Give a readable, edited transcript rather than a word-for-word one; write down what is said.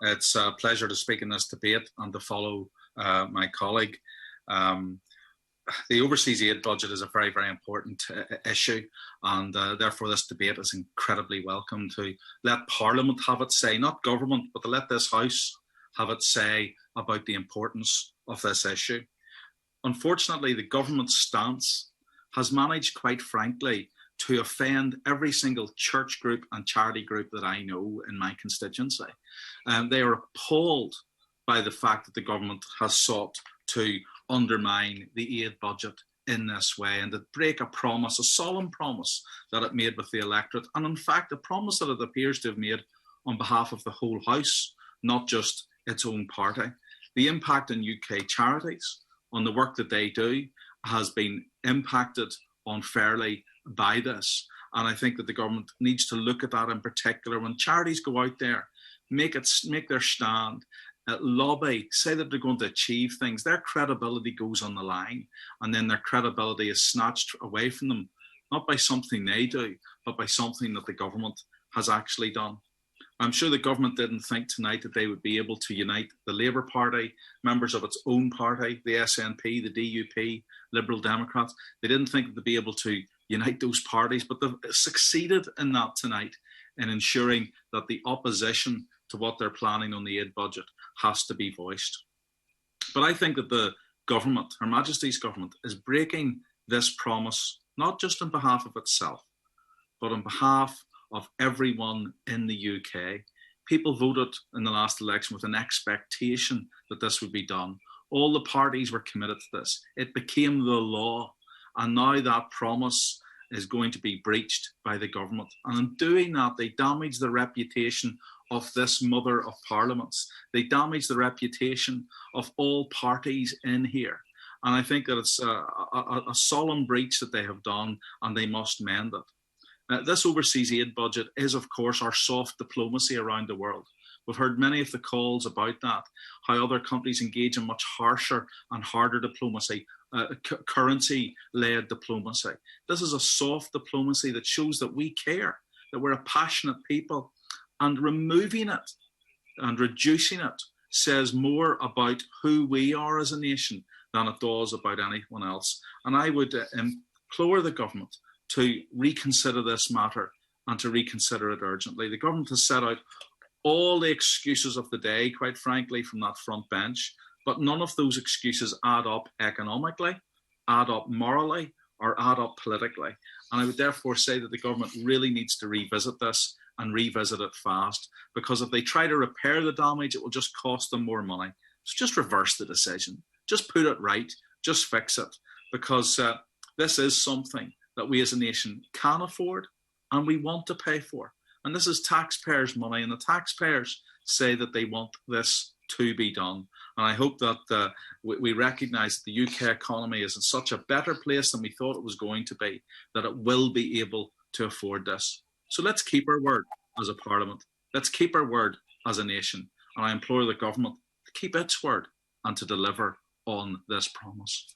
It's a pleasure to speak in this debate and to follow my colleague. The overseas aid budget is a very, very important issue, and therefore this debate is incredibly welcome to let Parliament have its say, not government, but to let this House have its say about the importance of this issue. Unfortunately, the government's stance has managed, quite frankly, to offend every single church group and charity group that I know in my constituency. They are appalled by the fact that the government has sought to undermine the aid budget in this way and to break a promise, a solemn promise that it made with the electorate, and in fact a promise that it appears to have made on behalf of the whole House, not just its own party. The impact on UK charities, on the work that they do, has been impacted unfairly by this, and I think that the government needs to look at that in particular. When charities go out there, make their stand, lobby, say that they're going to achieve things, their credibility goes on the line, and then their credibility is snatched away from them, not by something they do, but by something that the government has actually done. I'm sure the government didn't think tonight that they would be able to unite the Labour Party, members of its own party, the SNP, the DUP, Liberal Democrats. They didn't think that they'd be able to unite those parties, but they've succeeded in that tonight, in ensuring that the opposition to what they're planning on the aid budget has to be voiced. But I think that the government, Her Majesty's government, is breaking this promise, not just on behalf of itself, but on behalf of everyone in the UK. People voted in the last election with an expectation that this would be done. All the parties were committed to this. It became the law. And now that promise is going to be breached by the government. And in doing that, they damage the reputation of this mother of parliaments. They damage the reputation of all parties in here. And I think that it's a solemn breach that they have done, and they must mend it. This overseas aid budget is, of course, our soft diplomacy around the world. We've heard many of the calls about that, how other countries engage in much harsher and harder diplomacy, currency-led diplomacy. This is a soft diplomacy that shows that we care, that we're a passionate people, and removing it and reducing it says more about who we are as a nation than it does about anyone else. And I would implore the government to reconsider this matter and to reconsider it urgently. The government has set out all the excuses of the day, quite frankly, from that front bench, but none of those excuses add up economically, add up morally, or add up politically. And I would therefore say that the government really needs to revisit this and revisit it fast, because if they try to repair the damage, it will just cost them more money. So just reverse the decision, just put it right, just fix it, because this is something that we as a nation can afford and we want to pay for. And this is taxpayers' money, and the taxpayers say that they want this to be done. And I hope that we recognise that the UK economy is in such a better place than we thought it was going to be, that it will be able to afford this. So let's keep our word as a parliament. Let's keep our word as a nation. And I implore the government to keep its word and to deliver on this promise.